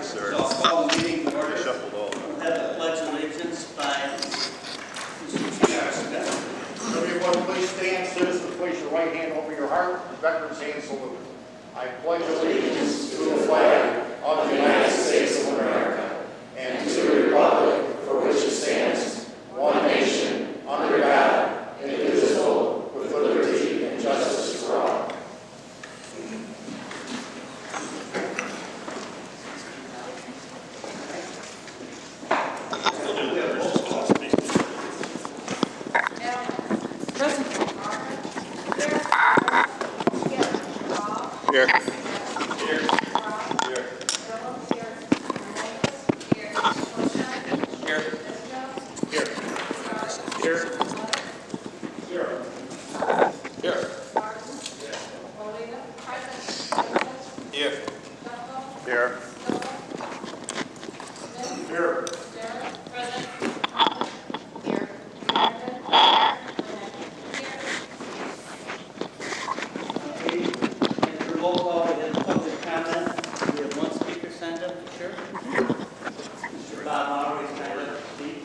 sir. So I'll call the meeting to order. Shuffled all. We'll have the pledge of allegiance by Mr. T.R. Smith. Everyone, please stand. Citizens, place your right hand over your heart. Veterans hand salute. I pledge allegiance to the flag of the United States of America and to the republic for which it stands, one nation, under God, indivisible, with liberty and justice for all. Here. Roll call, we have public comment. We have one speaker signed up, sure. Mr. Bob Mauer is signed up to speak.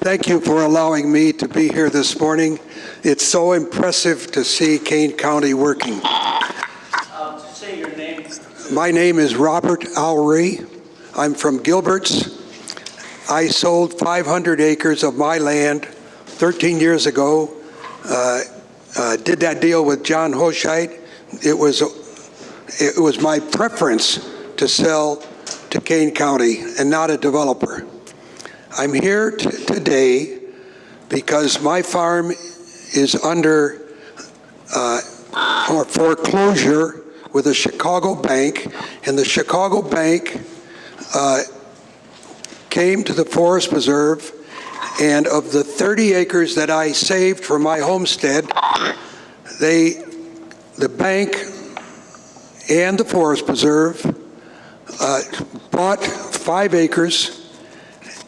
Thank you for allowing me to be here this morning. It's so impressive to see Kane County working. Just say your name. My name is Robert Alry. I'm from Gilbert's. I sold 500 acres of my land 13 years ago. Did that deal with John Hoshite. It was my preference to sell to Kane County and not a developer. I'm here today because my farm is under foreclosure with a Chicago bank, and the Chicago bank came to the Forest Preserve, and of the 30 acres that I saved for my homestead, the bank and the Forest Preserve bought 5 acres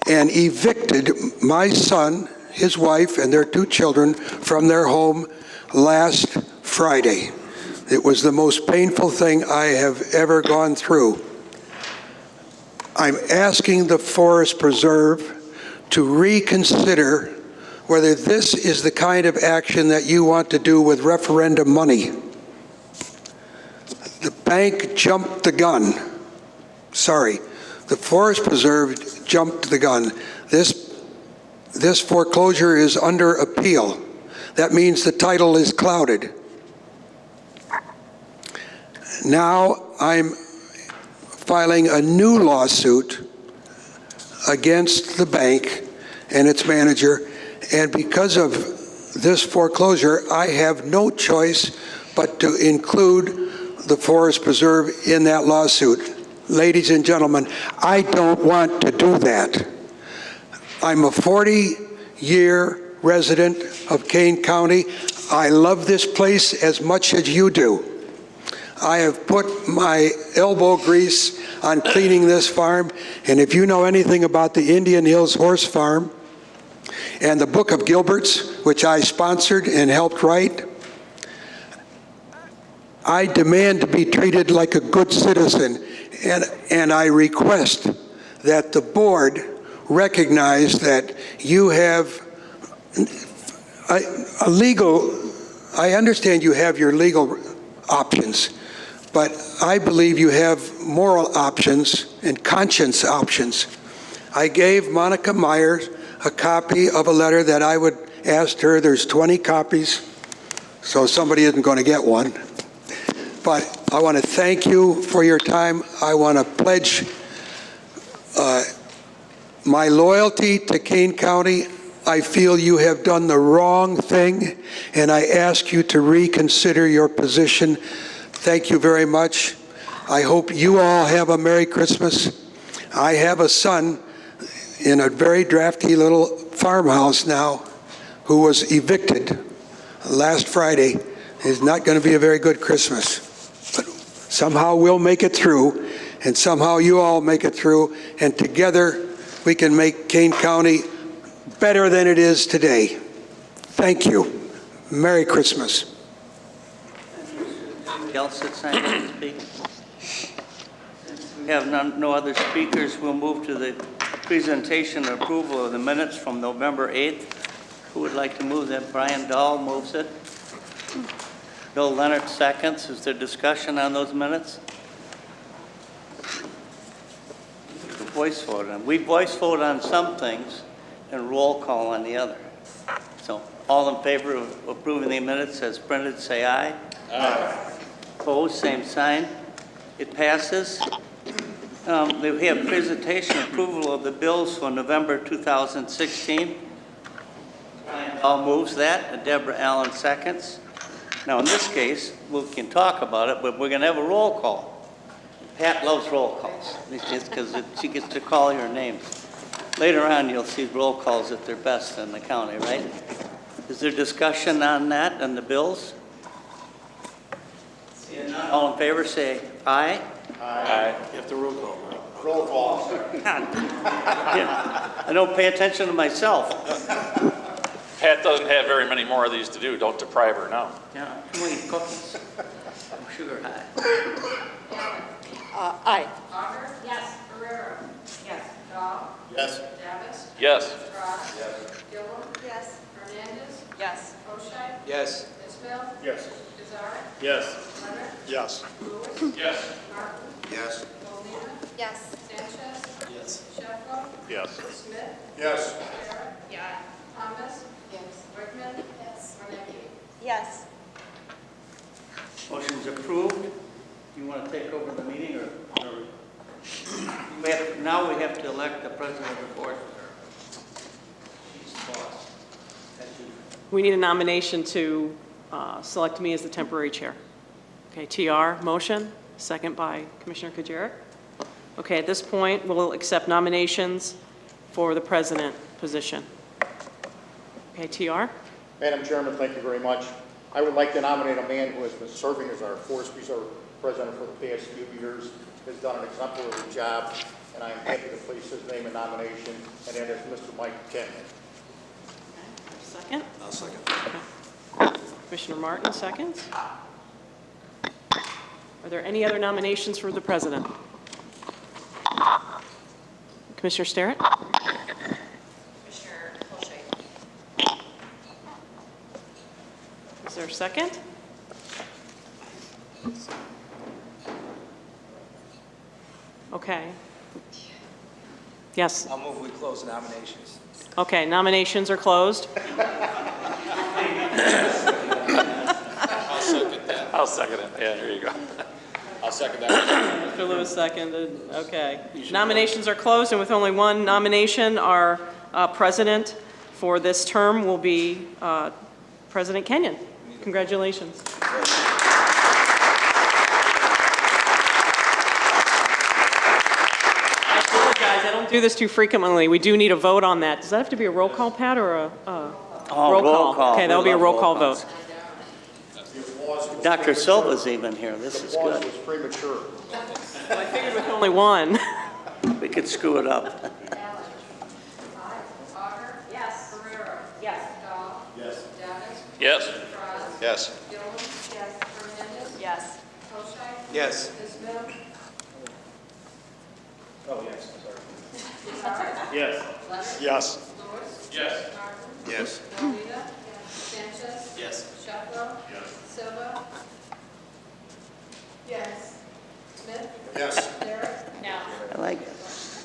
and evicted my son, his wife, and their 2 children from their home last Friday. It was the most painful thing I have ever gone through. I'm asking the Forest Preserve to reconsider whether this is the kind of action that you want to do with referendum money. The bank jumped the gun. Sorry, the Forest Preserve jumped the gun. This foreclosure is under appeal. That means the title is clouded. Now I'm filing a new lawsuit against the bank and its manager, and because of this foreclosure, I have no choice but to include the Forest Preserve in that lawsuit. Ladies and gentlemen, I don't want to do that. I'm a 40-year resident of Kane County. I love this place as much as you do. I have put my elbow grease on cleaning this farm, and if you know anything about the Indian Hills Horse Farm and the Book of Gilbert's, which I sponsored and helped write, I demand to be treated like a good citizen, and I request that the board recognize that you have a legal, I understand you have your legal options, but I believe you have moral options and conscience options. I gave Monica Myers a copy of a letter that I would ask her. There's 20 copies, so somebody isn't going to get one. But I want to thank you for your time. I want to pledge my loyalty to Kane County. I feel you have done the wrong thing, and I ask you to reconsider your position. Thank you very much. I hope you all have a Merry Christmas. I have a son in a very drafty little farmhouse now who was evicted last Friday. It's not going to be a very good Christmas. But somehow we'll make it through, and somehow you all make it through, and together we can make Kane County better than it is today. Thank you. Merry Christmas. Anybody else that signed up to speak? Since we have no other speakers, we'll move to the presentation and approval of the minutes from November 8th. Who would like to move that? Brian Dahl moves it. Bill Leonard seconds. Is there discussion on those minutes? Voice vote on. We voice vote on some things and roll call on the other. So all in favor of approving the minutes as printed, say aye. Aye. Opposed, same sign. It passes. We have presentation approval of the bills for November 2016. All moves that, and Deborah Allen seconds. Now in this case, we can talk about it, but we're going to have a roll call. Pat loves roll calls, because she gets to call your names. Later on, you'll see roll calls at their best in the county, right? Is there discussion on that and the bills? All in favor, say aye. Aye. You have to roll call. Roll call. Yeah, I don't pay attention to myself. Pat doesn't have very many more of these to do. Don't deprive her now. Yeah, too many cookies. I'm sugar high. Aye. Auger? Yes. Ferrero? Yes. Dahl? Yes. Davis? Yes. Frye? Yes. Gillum? Yes. Hernandez? Yes. Oshai? Yes. Ismail? Yes. Kazari? Yes. Leonard? Yes. Lewis? Yes. Martin? Yes. Molina, Yes. Sanchez? Yes. Sheffield? Yes. Smith? Yes. Barrett? Yeah. Thomas? Yes. Wickman? Yes. Renegi? Yes. Motion's approved. You want to take over the meeting, or now we have to elect the president of the board. She's the boss. That's you. We need a nomination to select me as the temporary chair. Okay, TR, motion, second by Commissioner Kujera. Okay, at this point, we'll accept nominations for the president position. Okay, TR? Madam Chairman, thank you very much. I would like to nominate a man who has been serving as our Forest Reserve President for the past few years, has done an exemplary job, and I am happy to place his name in nomination, and that is Mr. Mike Kane. Second? I'll second. Okay. Commissioner Martin, seconds. Are there any other nominations for the president? Commissioner Sterrett? Commissioner Holshake. Is there a second? Okay. Yes. I'll move we close nominations. Okay, nominations are closed. I'll second it. Yeah, there you go. I'll second that. Mr. Lewis seconded. Okay. Nominations are closed, and with only one nomination, our president for this term will be President Kenyon. Congratulations. I don't do this too frequently. We do need a vote on that. Does that have to be a roll call, Pat, or a roll call? Okay, that'll be a roll call vote. Dr. Silva's even here. This is Applause good. was premature. I figured with only one. We could screw it up. Auger? Yes. Ferrero? Yes. Dahl? Yes. Davis? Yes. Frye? Yes. Gillum? Yes. Hernandez? Yes. Oshai? Yes. Ismail? Oh, yes, sorry. Kazari? Yes. Leonard? Yes. Lewis? Yes. Martin? Yes. Molina, Sanchez? Yes. Sheffield? Yes. Silva? Yes. Smith? Yes. Barrett? No. I like it. Yes.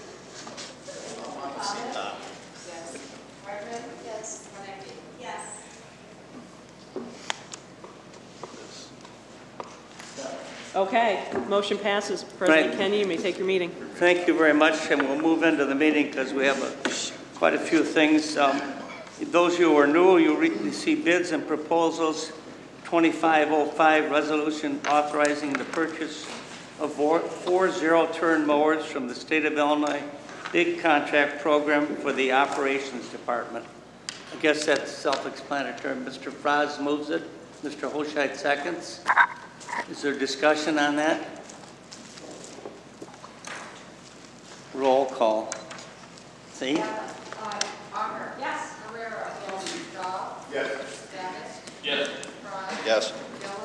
Wickman? Yes. Renegi? Yes. Okay, motion passes. President Right. Kenyon, you may take your meeting. Thank you very much, and we'll move into the meeting because we have quite a few things. Those of you who are new, you receive bids and proposals. 2505, resolution authorizing the purchase of 4 zero-turn mowers from the state of Illinois big contract program for the operations department. I guess that's self-explanatory. Mr. Fraz moves it. Mr. Holscheit seconds. Is there discussion on that? Roll call. See? Auger? Yes. Ferrero? Yes. Dahl? Yes. Yes. Gillum,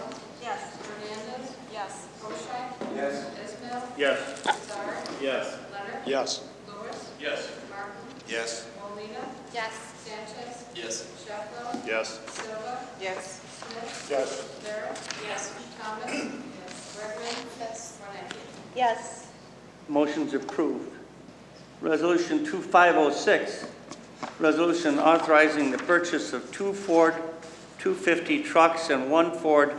Yes. Hernandez, Yes. Bochamp, Yes. Ismail, Yes. Lazar, Yes. Leonard, Yes. Lewis, Yes. Martin, Yes. Molina, Yes. Sanchez, Yes. Sheffield, Yes. Silva, Yes. Smith, Yes. Barrett. Yes. Thomas. Yes. Redmond. Yes. Reinecke. Yes. Motion's approved. Resolution 2506, resolution authorizing the purchase of 2 Ford 250 trucks and 1 Ford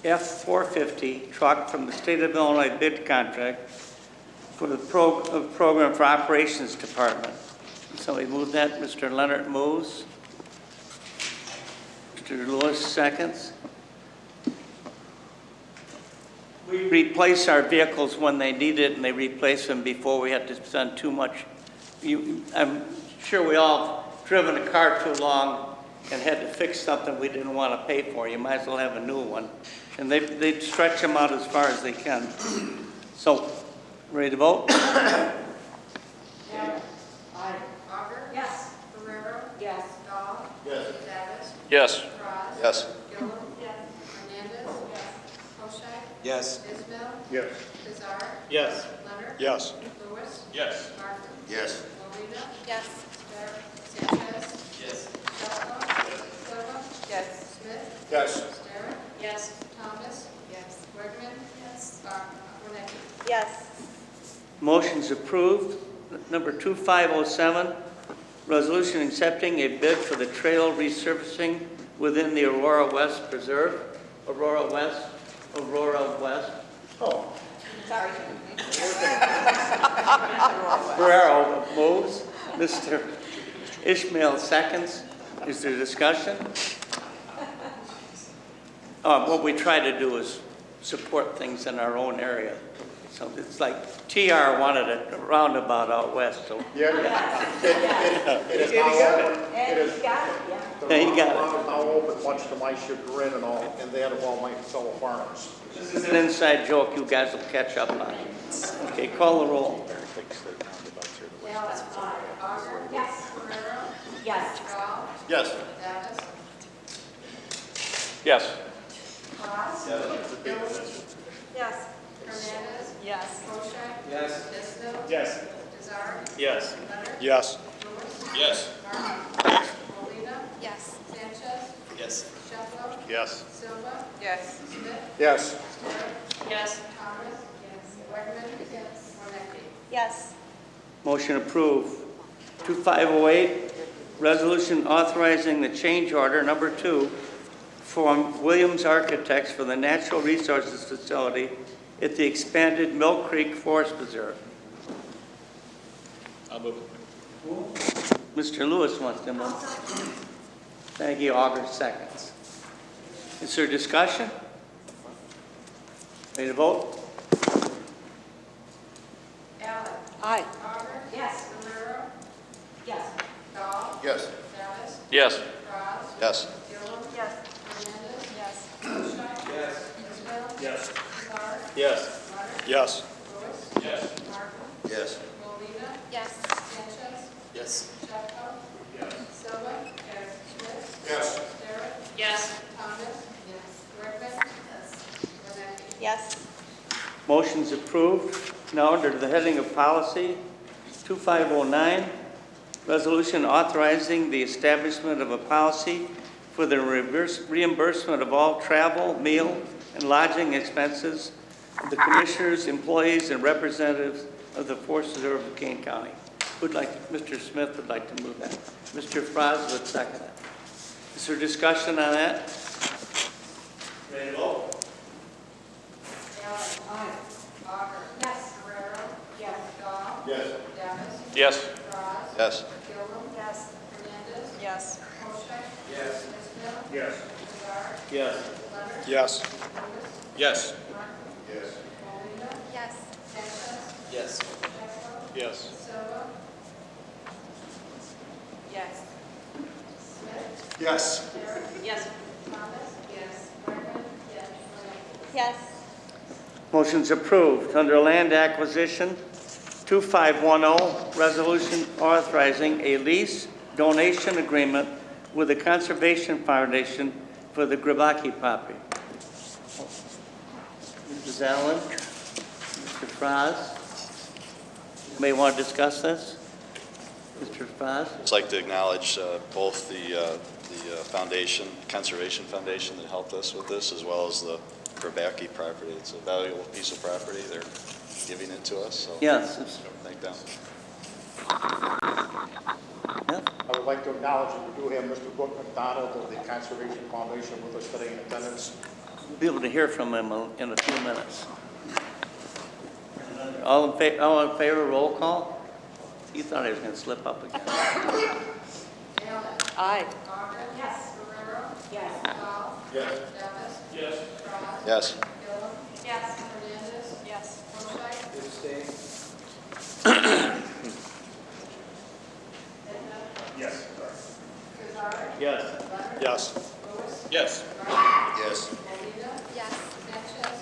F-450 truck from the State of Illinois bid contract for the Program for Operations Department. Somebody move that. Mr. Leonard moves. Mr. Lewis seconds. We replace our vehicles when they need it, and they replace them before we have to spend too much. I'm sure we all driven a car too long and had to fix something we didn't want to pay for. You might as well have a new one. And they stretch them out as far as they can. So, ready to vote? Aye. Auger. Yes. Ferrero. Yes. Dahl. Yes. Davis. Yes. Frog. Yes. Gillum. Yes. Hernandez. Yes. Bochamp. Yes. Ismail. Yes. Lazar. Yes. Leonard. Yes. Lewis. Yes. Martin. Yes. Molina. Yes. Sanchez. Yes. Sheffield. Silva. Yes. Smith. Yes. Sterrett. Yes. Thomas. Yes. Wegman. Yes. Reinecke. Yes. Motion's approved. Number 2507, resolution accepting a bid for the trail resurfacing within the Aurora West Preserve. Aurora West. Oh. Sorry. Ferrero moves. Mr. Ishmael seconds. Is there discussion? What we try to do is support things in our own area. So it's like TR wanted a roundabout out west, so Yeah. It is now open. It is. got it, yeah. The Yeah, you got it. roundabout is now open, much to my chagrin and all, and that of all my fellow farmers. this is an inside joke you guys will catch up on. Okay, call the roll. Allen. Auger. Yes. Ferrero. Yes. Dahl. Yes. Davis. Yes. Cross. Gillum. Yes. Hernandez. Yes. Bochamp. Yes. Ismail. Yes. Lazar. Yes. Leonard. Yes. Lewis. Yes. Martin. Molina. Yes. Sanchez. Yes. Sheffield. Yes. Silva. Yes. Smith. Yes. Sterrett. Yes. Thomas. Yes. Wegman. Yes. Reinecke. Yes. Motion approved. 2508, resolution authorizing the change order number 2 from Williams Architects for the Natural Resources Facility at the expanded Mill Creek Forest Preserve. I'll move it. Mr. Lewis wants to move. Thank you, Augur seconds. Is there discussion? Ready to vote? Allen. Aye. Auger. Yes. Ferrero. Yes. Dahl. Yes. Davis. Yes. Cross. Yes. Gillum. Yes. Hernandez. Yes. Bochamp. Yes. Ismail. Yes. Lazar. Yes. Leonard. Yes. Lewis. Yes. Martin. Yes. Molina. Yes. Sanchez. Yes. Sheffield. Silva. Yes. Smith. Yes. Sterrett. Yes. Thomas. Yes. Redmond. Yes. Reinecke. Yes. Motion's approved. Now, under the heading of policy, 2509, resolution authorizing the establishment of a policy for the reimbursement of all travel, meal, and lodging expenses of the commissioners, employees, and representatives of the Forest Preserve of Kane County. Mr. Smith would like to move that. Mr. Fraz would second it. Is there discussion on that? Ready to vote? Allen. Aye. Auger. Yes. Ferrero. Yes. Dahl. Yes. Davis. Yes. Cross. Yes. Gillum. Yes. Hernandez. Yes. Bochamp. Yes. Ismail. Yes. Lazar. Yes. Leonard. Yes. Lewis. Yes. Martin. Yes. Molina. Yes. Sanchez. Yes. Sheffield. Yes. Silva. Yes. Smith. Yes. Sterrett. Yes. Thomas. Yes. Redmond. Yes. Reinecke. Yes. Motion's approved. Under land acquisition, 2510, resolution authorizing a lease donation agreement with the Conservation Foundation for the Grabaki property. Mrs. Allen, Mr. Fraz, may want to discuss this? Mr. Fraz? I'd like to acknowledge both the foundation, Conservation Foundation that helped us with this, as well as the Grabaki property. It's a valuable piece of property. They're giving it to us, so Yes. thank them. Yeah. I would like to acknowledge that we do have Mr. Brooke McDonald of the Conservation Foundation with us today in attendance. We'll be able to hear from him in a few minutes. All in favor, roll call? You thought I was going to slip up again. Aye. Barker. Yes. Ferrero. Yes. Dahl. Yes. Davis. Yes. Frye. Yes. Gillum. Yes. Hernandez. Yes. Forsythe. Abstain. Yes. Kazari. Yes. Leonard. Yes. Lewis. Yes. Wright. Yes. Molina. Yes. Sanchez.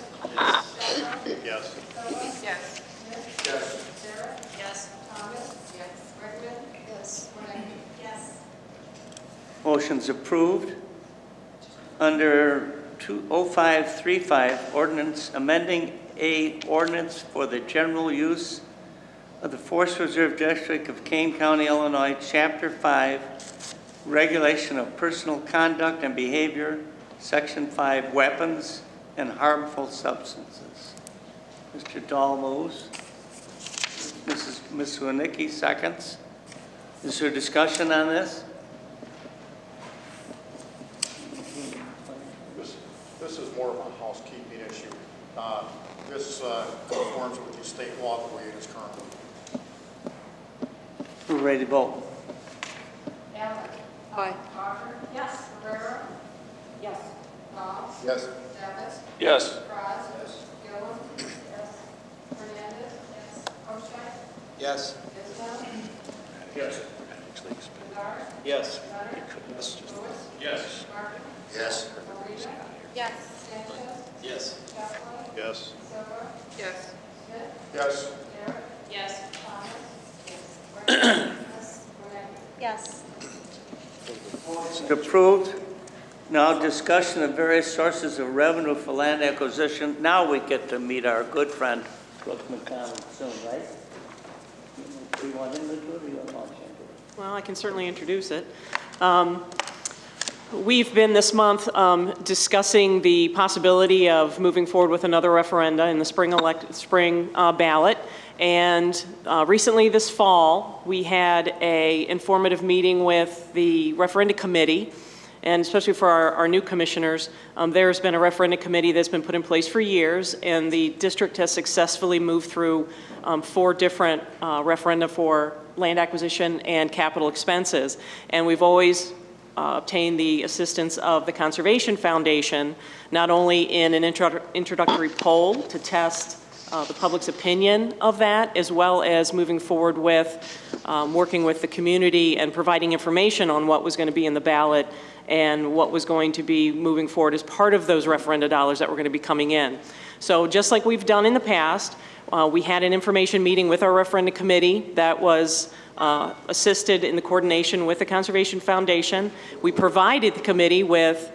Shelter. Yes. Silva. Yes. Smith. Yes. Sarah. Yes. Thomas. Yes. Rickman. Yes. Wonderly. Yes. Motion's approved. Under 0535, ordinance amending a ordinance for the general use of the Forest Reserve District of Kane County, Illinois, Chapter 5, Regulation of Personal Conduct and Behavior, Section 5, Weapons and Harmful Substances. Mr. Dahl moves. Ms. Wanicki seconds. Is there discussion on this? This is more of a housekeeping issue. This conforms with the state law the way it is currently. We're ready to vote. Allen. Aye. Barker. Yes. Ferrero. Yes. Dahl. Yes. Davis. Yes. Frye. Yes. Gillum. Yes. Hernandez. Yes. Forsythe. Yes. Ismail. Yes. Kazari. Yes. Leonard. Lewis. Yes. Martin. Yes. Molina. Yes. Sanchez. Yes. Chapman. Yes. Silva. Yes. Smith. Yes. Sarah. Yes. Thomas. Yes. Rickman. Yes. Wonderly. Yes. Approved. Now discussion of various sources of revenue for land acquisition. Now we get to meet our good friend Brooke McDonald soon, right? Do you want him to do it or you want him to do it? Well, I can certainly introduce it. We've been this month discussing the possibility of moving forward with another referenda in the spring ballot. And recently this fall, we had an informative meeting with the referenda committee, and especially for our new commissioners. There's been a referenda committee that's been put in place for years, and the district has successfully moved through 4 different referenda for land acquisition and capital expenses. And we've always obtain the assistance of the Conservation Foundation, not only in an introductory poll to test the public's opinion of that, as well as moving forward with working with the community and providing information on what was going to be in the ballot and what was going to be moving forward as part of those referenda dollars that were going to be coming in. So just like we've done in the past, we had an information meeting with our referenda committee that was assisted in the coordination with the Conservation Foundation. We provided the committee with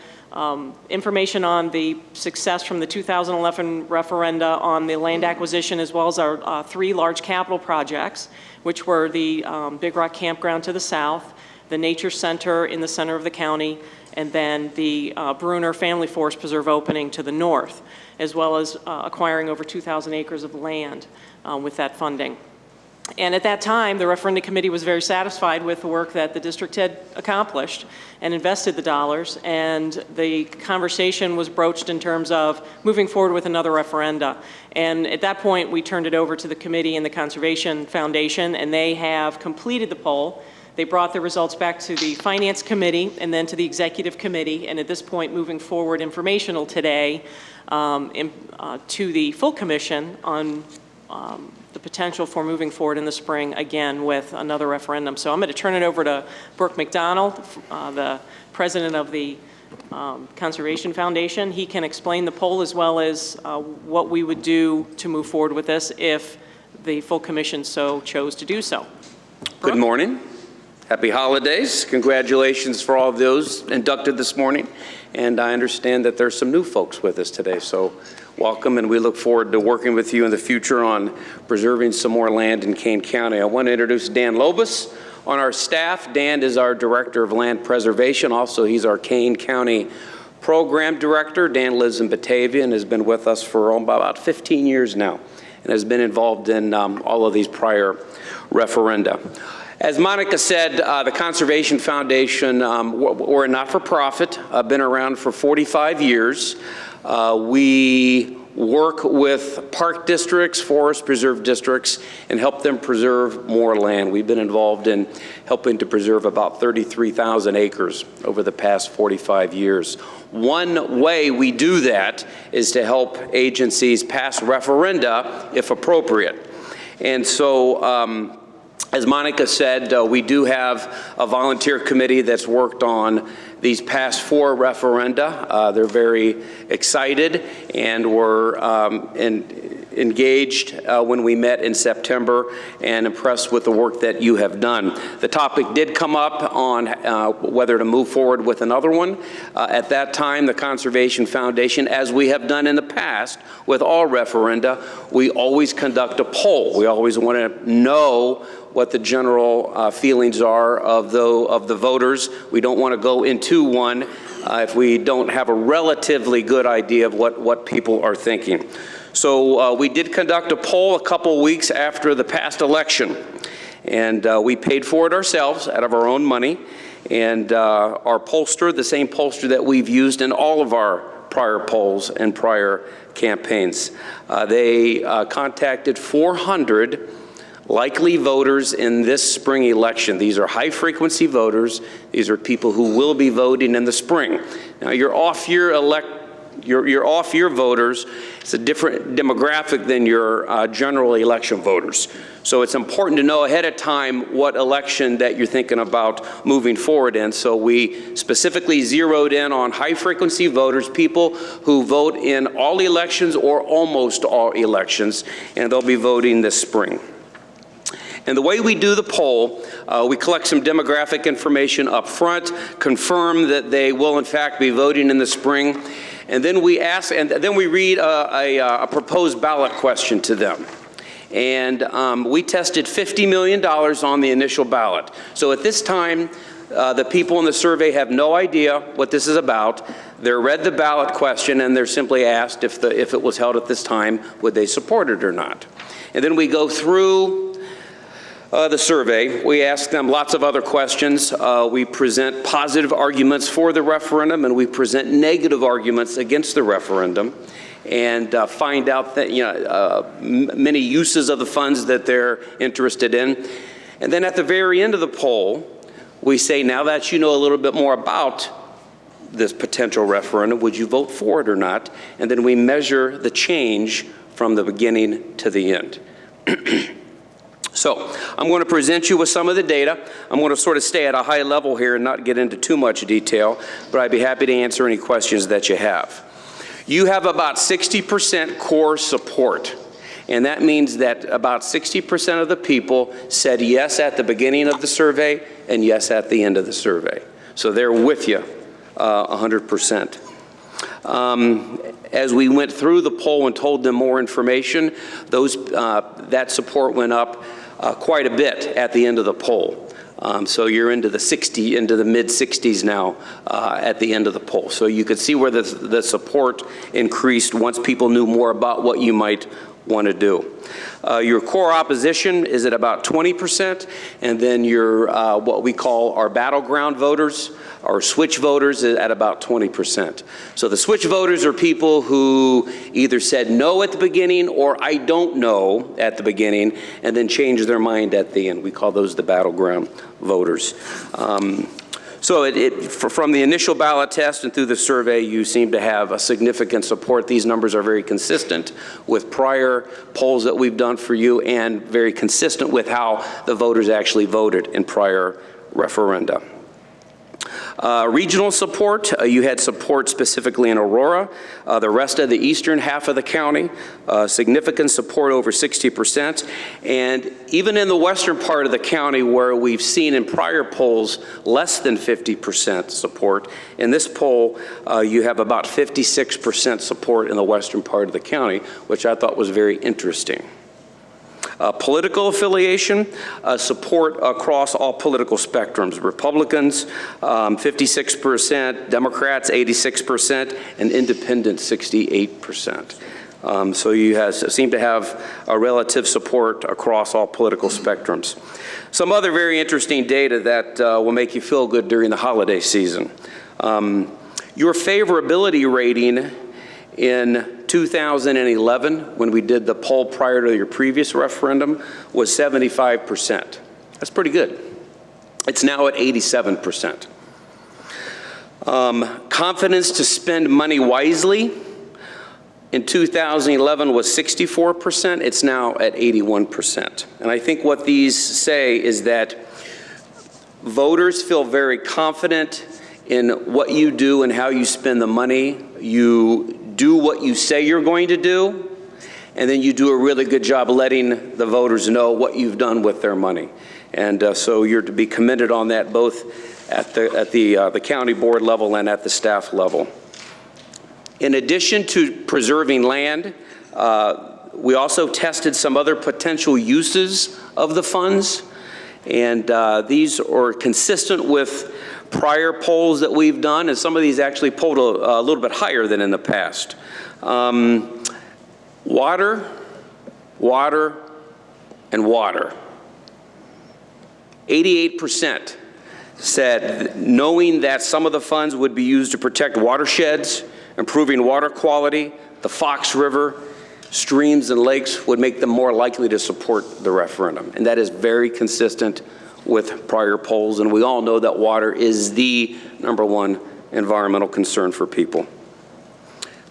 information on the success from the 2011 referenda on the land acquisition, as well as our 3 large capital projects, which were the Big Rock Campground to the south, the Nature Center in the center of the county, and then the Bruner Family Forest Preserve opening to the north, as well as acquiring over 2,000 acres of land with that funding. And at that time, the referenda committee was very satisfied with the work that the district had accomplished and invested the dollars, and the conversation was broached in terms of moving forward with another referenda. And at that point, we turned it over to the committee and the Conservation Foundation, and they have completed the poll. They brought the results back to the Finance Committee and then to the Executive Committee, and at this point, moving forward informational today to the full commission on the potential for moving forward in the spring again with another referendum. So I'm going to turn it over to Brooke McDonald, the president of the Conservation Foundation. He can explain the poll as well as what we would do to move forward with this if the full commission so chose to do so. Good morning. Happy holidays. Congratulations for all of those inducted this morning. And I understand that there's some new folks with us today, so welcome, and we look forward to working with you in the future on preserving some more land in Kane County. I want to introduce Dan Lobus on our staff. Dan is our Director of Land Preservation. Also, he's our Kane County Program Director. Dan lives in Batavia and has been with us for about 15 years now and has been involved in all of these prior referenda. As Monica said, the Conservation Foundation, we're a not-for-profit, been around for 45 years. We work with park districts, forest preserve districts, and help them preserve more land. We've been involved in helping to preserve about 33,000 acres over the past 45 years. One way we do that is to help agencies pass referenda if appropriate. And so, as Monica said, we do have a volunteer committee that's worked on these past 4 referenda. They're very excited and were engaged when we met in September and impressed with the work that you have done. The topic did come up on whether to move forward with another one. At that time, the Conservation Foundation, as we have done in the past with all referenda, we always conduct a poll. We always want to know what the general feelings are of the voters. We don't want to go into one if we don't have a relatively good idea of what people are thinking. So we did conduct a poll a couple weeks after the past election, and we paid for it ourselves out of our own money. And our pollster, the same pollster that we've used in all of our prior polls and prior campaigns, they contacted 400 likely voters in this spring election. These are high-frequency voters. These are people who will be voting in the spring. Now, you're off your voters. It's a different demographic than your general election voters. So it's important to know ahead of time what election that you're thinking about moving forward in. So we specifically zeroed in on high-frequency voters, people who vote in all elections or almost all elections, and they'll be voting this spring. And the way we do the poll, we collect some demographic information up front, confirm that they will in fact be voting in the spring, and then we ask, and then we read a proposed ballot question to them. And we tested $50 million on the initial ballot. So at this time, the people in the survey have no idea what this is about. They're read the ballot question and they're simply asked if it was held at this time, would they support it or not. And then we go through the survey. We ask them lots of other questions. We present positive arguments for the referendum, and we present negative arguments against the referendum, and find out that many uses of the funds that they're interested in. And then at the very end of the poll, we say, now that you know a little bit more about this potential referendum, would you vote for it or not? And then we measure the change from the beginning to the end. So I'm going to present you with some of the data. I'm going to sort of stay at a high level here and not get into too much detail, but I'd be happy to answer any questions that you have. You have about 60% core support, and that means that about 60% of the people said yes at the beginning of the survey and yes at the end of the survey. So they're with you 100%. As we went through the poll and told them more information, that support went up quite a bit at the end of the poll. So you're into the mid-60s now at the end of the poll. So you could see where the support increased once people knew more about what you might want to do. Your core opposition is at about 20%, and then your what we call our battleground voters, our switch voters, is at about 20%. So the switch voters are people who either said no at the beginning or I don't know at the beginning, and then changed their mind at the end. We call those the battleground voters. So from the initial ballot test and through the survey, you seem to have a significant support. These numbers are very consistent with prior polls that we've done for you and very consistent with how the voters actually voted in prior referenda. Regional support, you had support specifically in Aurora. The rest of the eastern half of the county, significant support over 60%. And even in the western part of the county where we've seen in prior polls less than 50% support, in this poll you have about 56% support in the western part of the county, which I thought was very interesting. Political affiliation, support across all political spectrums. Republicans, 56%, Democrats, 86%, and Independents, 68%. So you seem to have a relative support across all political spectrums. Some other very interesting data that will make you feel good during the holiday season. Your favorability rating in 2011, when we did the poll prior to your previous referendum, was 75%. That's pretty good. It's now at 87%. Confidence to spend money wisely in 2011 was 64%. It's now at 81%. And I think what these say is that voters feel very confident in what you do and how you spend the money. You do what you say you're going to do, and then you do a really good job letting the voters know what you've done with their money. And so you're to be commended on that, both at the county board level and at the staff level. In addition to preserving land, we also tested some other potential uses of the funds, and these are consistent with prior polls that we've done, and some of these actually polled a little bit higher than in the past. Water, water, and water. 88% said knowing that some of the funds would be used to protect watersheds, improving water quality, the Fox River, streams and lakes would make them more likely to support the referendum. And that is very consistent with prior polls, and we all know that water is the #1 environmental concern for people.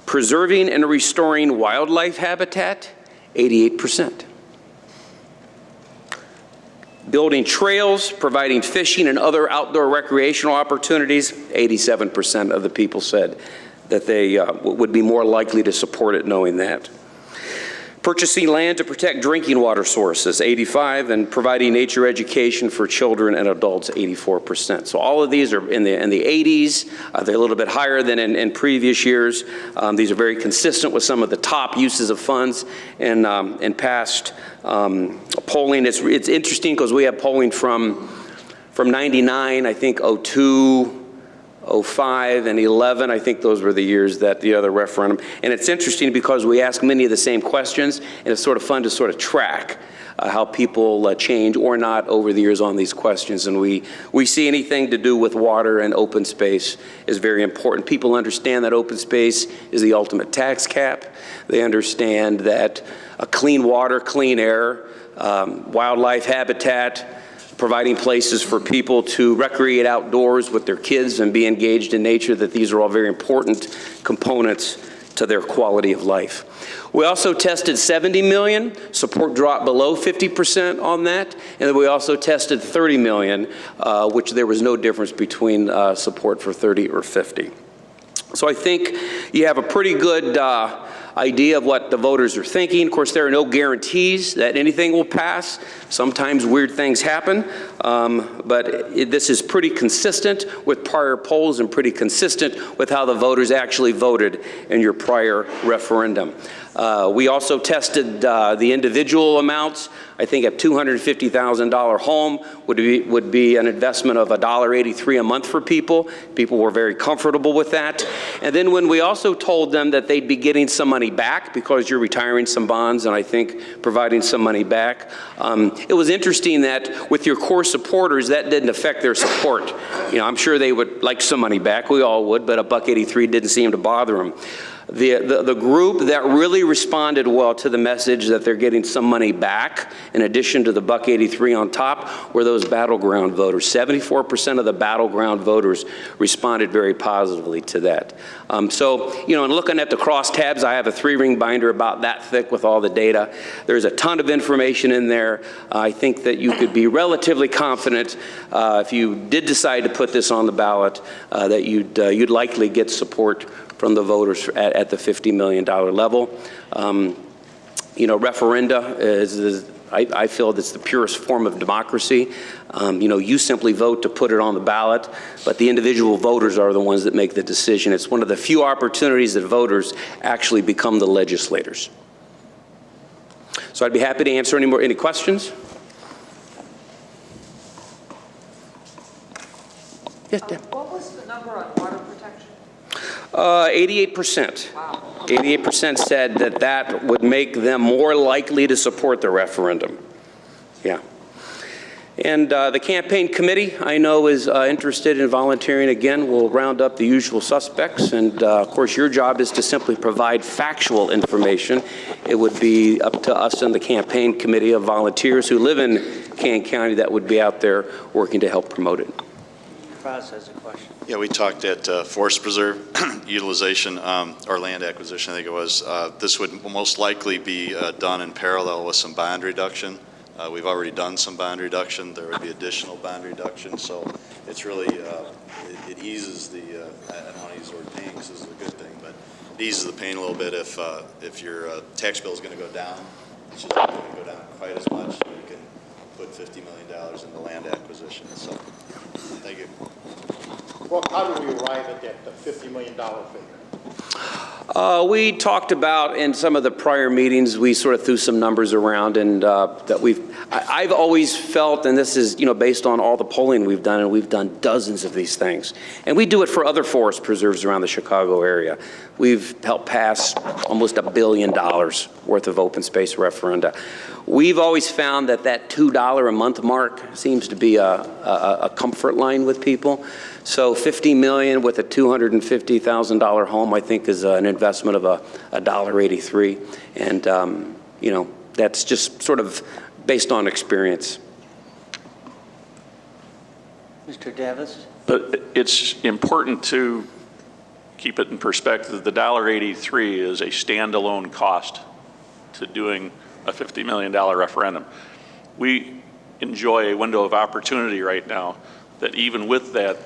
Preserving and restoring wildlife habitat, 88%. Building trails, providing fishing and other outdoor recreational opportunities, 87% of the people said that they would be more likely to support it knowing that. Purchasing land to protect drinking water sources, 85%, and providing nature education for children and adults, 84%. So all of these are in the 80s. They're a little bit higher than in previous years. These are very consistent with some of the top uses of funds in past polling. It's interesting because we have polling from 99, I think 02, 05 and 11, I think those were the years that the other referendum. And it's interesting because we ask many of the same questions, and it's sort of fun to sort of track how people change or not over the years on these questions. And we see anything to do with water and open space is very important. People understand that open space is the ultimate tax cap. They understand that clean water, clean air, wildlife habitat, providing places for people to recreate outdoors with their kids and be engaged in nature, that these are all very important components to their quality of life. We also tested 70 million, support dropped below 50% on that, and then we also tested 30 million, which there was no difference between support for 30 or 50. So I think you have a pretty good idea of what the voters are thinking. Of course, there are no guarantees that anything will pass. Sometimes weird things happen, but this is pretty consistent with prior polls and pretty consistent with how the voters actually voted in your prior referendum. We also tested the individual amounts. I think a $250,000 home would be an investment of $1.83 a month for people. People were very comfortable with that. And then when we also told them that they'd be getting some money back because you're retiring some bonds and I think providing some money back, it was interesting that with your core supporters, that didn't affect their support. You know, I'm sure they would like some money back. We all would, but $1.83 didn't seem to bother them. The group that really responded well to the message that they're getting some money back, in addition to the $1.83 on top, were those battleground voters. 74% of the battleground voters responded very positively to that. So, you know, in looking at the crosstabs, I have a 3-ring binder about that thick with all the data. There's a ton of information in there. I think that you could be relatively confident if you did decide to put this on the ballot that you'd likely get support from the voters at the $50 million level. You know, referenda I feel that's the purest form of democracy. You know, you simply vote to put it on the ballot, but the individual voters are the ones that make the decision. It's one of the few opportunities that voters actually become the legislators. So I'd be happy to answer any questions. Yes, Dan. What was the number on water protection? 88%. Wow. 88% said that that would make them more likely to support the referendum. Yeah. And the campaign committee, I know, is interested in volunteering again. We'll round up the usual suspects. And, of course, your job is to simply provide factual information. It would be up to us and the campaign committee of volunteers who live in Kane County that would be out there working to help promote it. Cross has a question. Yeah, we talked at forest preserve utilization or land acquisition, I think it was. This would most likely be done in parallel with some bond reduction. We've already done some bond reduction. There would be additional bond reduction. So it's really, it eases the, I don't want to use the word pain because this is a good thing, but it eases the pain a little bit if your tax bill is going to go down. It's just not going to go down quite as much. So you can put $50 million into land acquisition. So thank you. Well, how do we arrive at that $50 million figure? We talked about in some of the prior meetings, we sort of threw some numbers around, and that I've always felt, and this is, you know, based on all the polling we've done, and we've done dozens of these things, and we do it for other forest preserves around the Chicago area. We've helped pass almost $1 billion worth of open space referenda. We've always found that that $2 a month mark seems to be a comfort line with people. So $50 million with a $250,000 home, I think, is an investment of $1.83, and you know, that's just sort of based on experience. Mr. Davis? But it's important to keep it in perspective. The $1.83 is a standalone cost to doing a $50 million referendum. We enjoy a window of opportunity right now that even with that,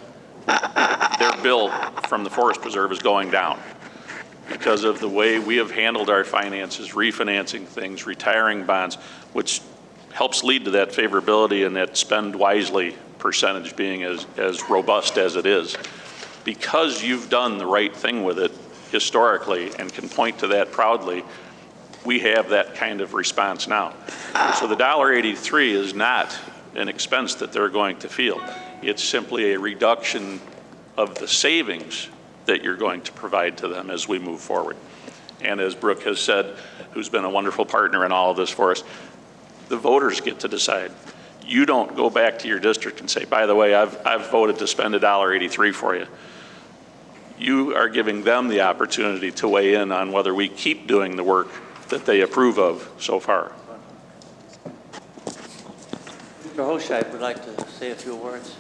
their bill from the Forest Preserve is going down because of the way we have handled our finances, refinancing things, retiring bonds, which helps lead to that favorability and that spend wisely percentage being as robust as it is. Because you've done the right thing with it historically and can point to that proudly, we have that kind of response now. So the $1.83 is not an expense that they're going to feel. It's simply a reduction of the savings that you're going to provide to them as we move forward. And as Brooke has said, who's been a wonderful partner in all of this for us, the voters get to decide. You don't go back to your district and say, by the way, I've voted to spend $1.83 for you. You are giving them the opportunity to weigh in on whether we keep doing the work that they approve of so far. Mr. Hochscheid would like to say a few words.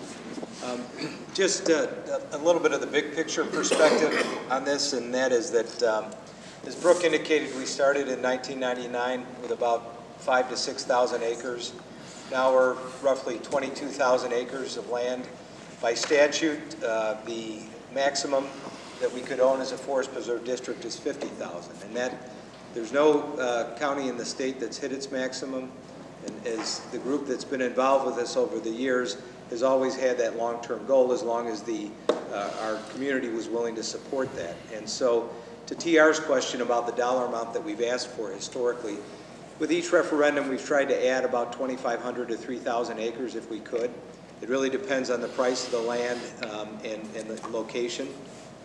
Just a little bit of the big picture perspective on this, and that is that, as Brooke indicated, we started in 1999 with about 5,000 to 6,000 acres. Now we're roughly 22,000 acres of land. By statute, the maximum that we could own as a forest preserve district is 50,000, and that there's no county in the state that's hit its maximum. And as the group that's been involved with us over the years has always had that long-term goal, as long as our community was willing to support that. And so, to TR's question about the dollar amount that we've asked for historically, with each referendum we've tried to add about 2,500 to 3,000 acres if we could. It really depends on the price of the land and the location.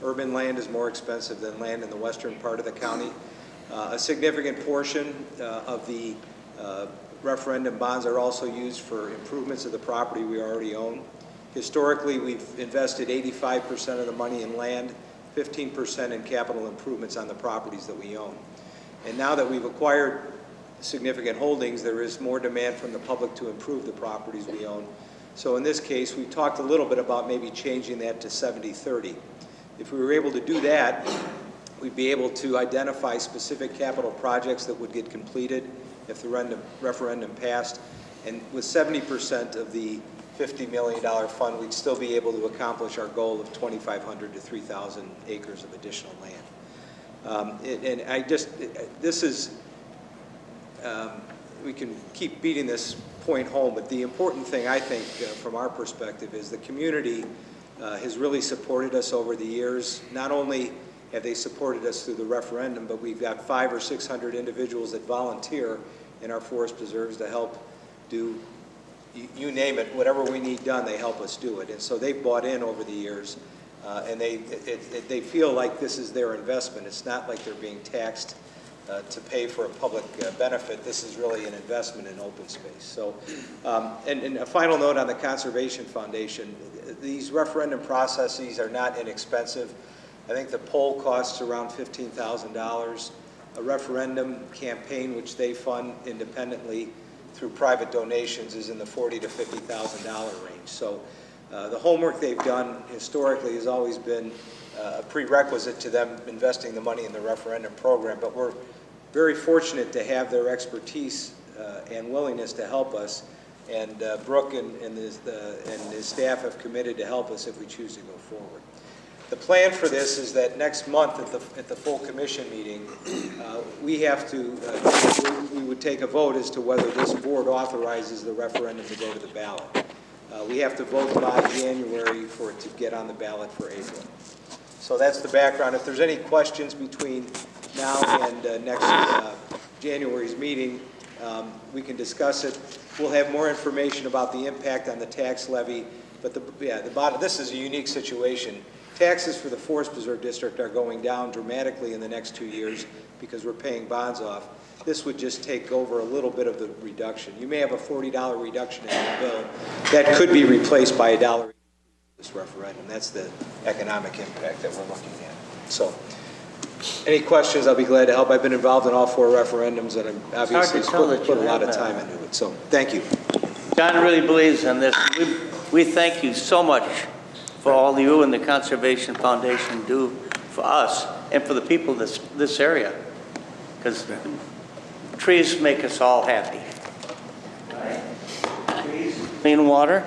Urban land is more expensive than land in the western part of the county. A significant portion of the referendum bonds are also used for improvements of the property we already own. Historically, we've invested 85% of the money in land, 15% in capital improvements on the properties that we own. And now that we've acquired significant holdings, there is more demand from the public to improve the properties we own. So in this case, we talked a little bit about maybe changing that to 70-30. If we were able to do that, we'd be able to identify specific capital projects that would get completed if the referendum passed. And with 70% of the $50 million fund, we'd still be able to accomplish our goal of 2,500 to 3,000 acres of additional land. We can keep beating this point home, but the important thing, I think, from our perspective is the community has really supported us over the years. Not only have they supported us through the referendum, but we've got 500 or 600 individuals that volunteer in our forest preserves to help do, you name it, whatever we need done, they help us do it. And so they've bought in over the years, and they feel like this is their investment. It's not like they're being taxed to pay for a public benefit. This is really an investment in open space. So, and a final note on the Conservation Foundation. These referendum processes are not inexpensive. I think the poll costs around $15,000. A referendum campaign, which they fund independently through private donations, is in the $40,000 to $50,000 range. So the homework they've done historically has always been a prerequisite to them investing the money in the referendum program, but we're very fortunate to have their expertise and willingness to help us, and Brooke and his staff have committed to help us if we choose to go forward. The plan for this is that next month at the full commission meeting, we would take a vote as to whether this board authorizes the referendum to go to the ballot. We have to vote by January for it to get on the ballot for April. So that's the background. If there's any questions between now and next January's meeting, we can discuss it. We'll have more information about the impact on the tax levy, but this is a unique situation. Taxes for the Forest Preserve District are going down dramatically in the next 2 years because we're paying bonds off. This would just take over a little bit of the reduction. You may have a $40 reduction in your bill. That could be replaced by $1 this referendum. That's the economic impact that we're looking at. So, any questions, I'll be glad to help. I've been involved in all 4 referendums, and I've obviously put a lot of time into it. So, thank you. John really believes in this. We thank you so much for all you and the Conservation Foundation do for us and for the people of this area, because trees make us all happy. Trees, clean water,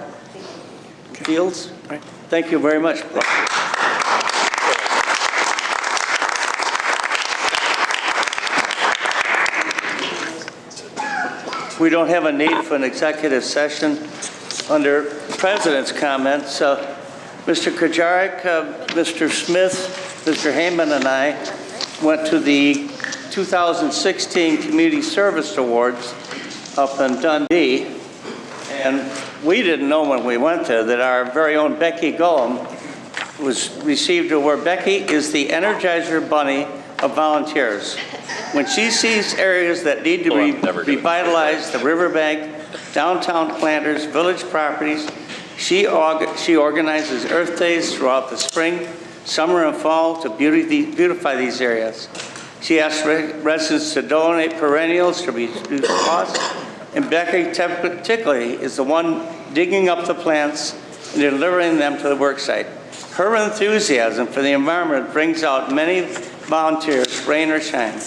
fields. Thank you very much. We don't have a need for an executive session. Under President's comments, Mr. Kujarek, Mr. Smith, Mr. Heyman, and I went to the 2016 Community Service Awards up in Dundee, and we didn't know when we went there that our very own Becky Gullum received an award. Becky is the Energizer Bunny of volunteers. When she sees areas that need to be revitalized, the riverbank, downtown planters, village properties, she organizes Earth Days throughout the spring, summer, and fall to beautify these areas. She asks residents to donate perennials to reduce costs, and Becky particularly is the one digging up the plants and delivering them to the work site. Her enthusiasm for the environment brings out many volunteers, rain or shine.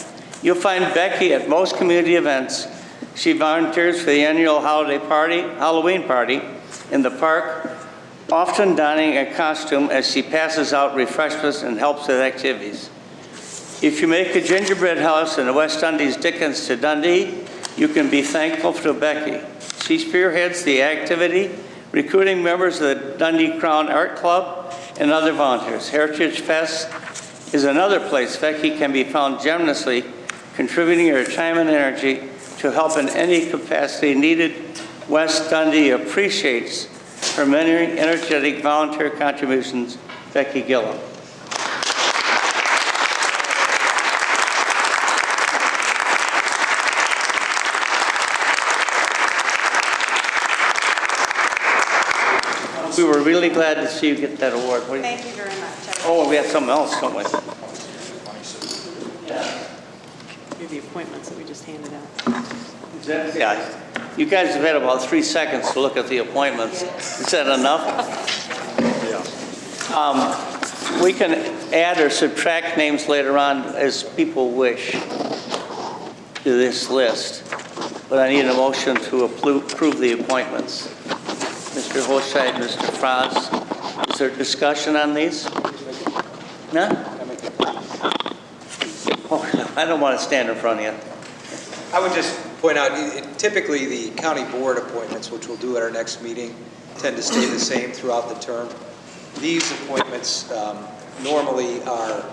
You'll find Becky at most community events. She volunteers for the annual Halloween party in the park, often donning a costume as she passes out refreshments and helps with activities. If you make a gingerbread house in the West Dundee's Dickens to Dundee, you can be thankful to Becky. She spearheads the activity, recruiting members of the Dundee Crown Art Club and other volunteers. Heritage Fest is another place Becky can be found generously contributing her time and energy to help in any capacity needed. West Dundee appreciates her many energetic volunteer contributions. Becky Gullum. We were really glad to see you get that award. Thank you very much. Oh, we have something else, don't we? Here are the appointments that we just handed out. Yeah. You guys have had about 3 seconds to look at the appointments. Is that enough? We can add or subtract names later on as people wish to this list, but I need a motion to approve the appointments. Mr. Hochscheid, Mr. Frost, is there discussion on these? No? Oh, I don't want to stand in front of you. I would just point out, typically the county board appointments, which we'll do at our next meeting, tend to stay the same throughout the term. These appointments normally are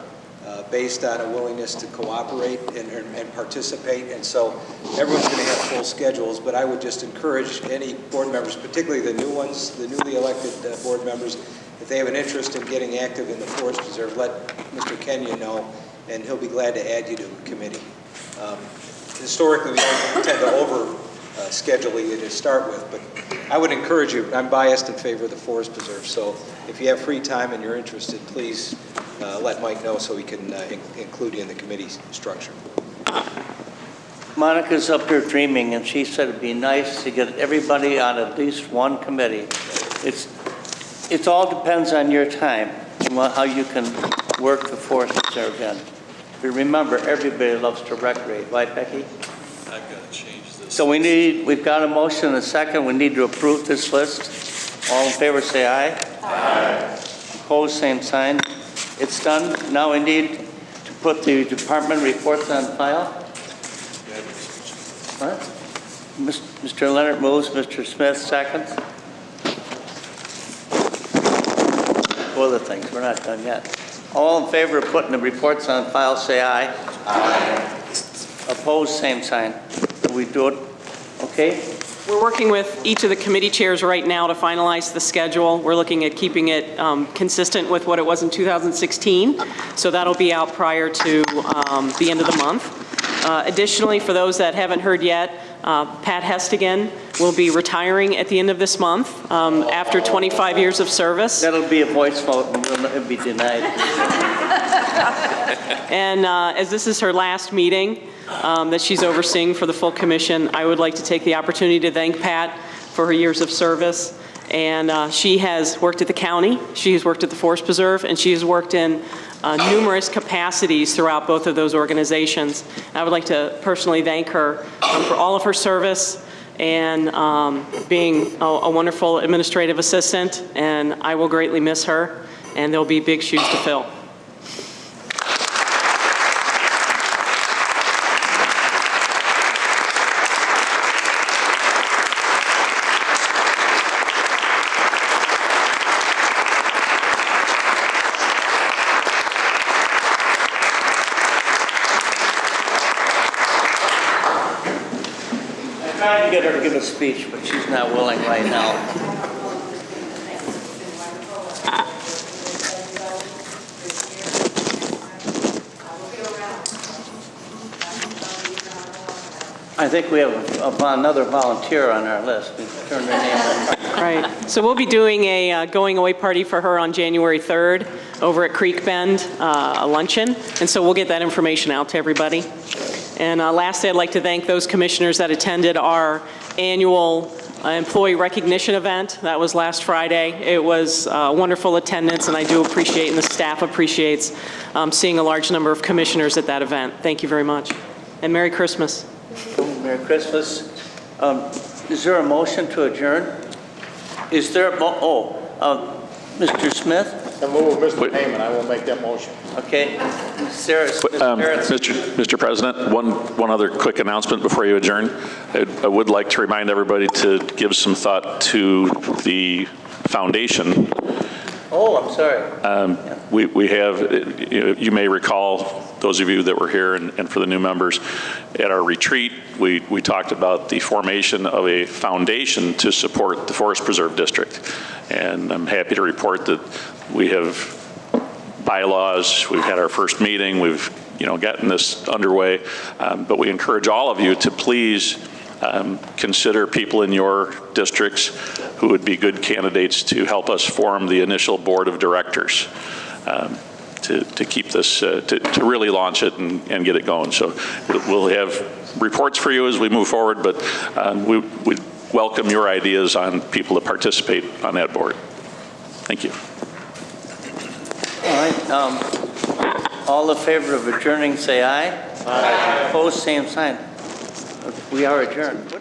based on a willingness to cooperate and participate, and so everyone's going to have full schedules, but I would just encourage any board members, particularly the new ones, the newly elected board members, if they have an interest in getting active in the Forest Preserve, let Mr. Kenya know, and he'll be glad to add you to the committee. Historically, we don't tend to over-schedule you to start with, but I would encourage you. I'm biased in favor of the Forest Preserve, so if you have free time and you're interested, please let Mike know so we can include you in the committee structure. Monica's up here dreaming, and she said it'd be nice to get everybody on at least one committee. It all depends on your time and how you can work the Forest Preserve in. But remember, everybody loves to recreate, right, Becky? I've got to change this. So we've got a motion and a second. We need to approve this list. All in favor, say aye. Aye. Opposed, same sign. It's done. Now we need to put the department reports on file. What? Mr. Leonard moves, Mr. Smith seconds. Two other things, we're not done yet. All in favor of putting the reports on file, say aye. Aye. Opposed, same sign. We do it, okay? We're working with each of the committee chairs right now to finalize the schedule. We're looking at keeping it consistent with what it was in 2016, so that'll be out prior to the end of the month. Additionally, for those that haven't heard yet, Pat Hestigan will be retiring at the end of this month after 25 years of service. That'll be a voice vote and it'll be denied. And as this is her last meeting that she's overseeing for the full commission, I would like to take the opportunity to thank Pat for her years of service. And she has worked at the county, she has worked at the Forest Preserve, and she has worked in numerous capacities throughout both of those organizations. And I would like to personally thank her for all of her service and being a wonderful administrative assistant, and I will greatly miss her, and there'll be big shoes to fill. Trying to get her to give a speech, but she's not willing right now. I think we have another volunteer on our list. We turned their name in. Right. So we'll be doing a going away party for her on January 3rd over at Creek Bend, a luncheon. And so we'll get that information out to everybody. And lastly, I'd like to thank those commissioners that attended our annual employee recognition event. That was last Friday. It was wonderful attendance, and I do appreciate, and the staff appreciates, seeing a large number of commissioners at that event. Thank you very much. And Merry Christmas. Merry Christmas. Is there a motion to adjourn? Is there Mr. Smith? I move with Mr. Heyman. I will make that motion. Okay. Sarah. Mr. President, one other quick announcement before you adjourn. I would like to remind everybody to give some thought to the foundation. Oh, I'm sorry. We have, you may recall, those of you that were here and for the new members, at our retreat, we talked about the formation of a foundation to support the Forest Preserve District. And I'm happy to report that we have bylaws, we've had our first meeting, we've gotten this underway, but we encourage all of you to please consider people in your districts who would be good candidates to help us form the initial board of directors. to keep this, to really launch it and get it going. So we'll have reports for you as we move forward, but we welcome your ideas on people to participate on that board. Thank you. All right. All in favor of adjourning, say aye. Aye. Opposed, same sign. We are adjourned.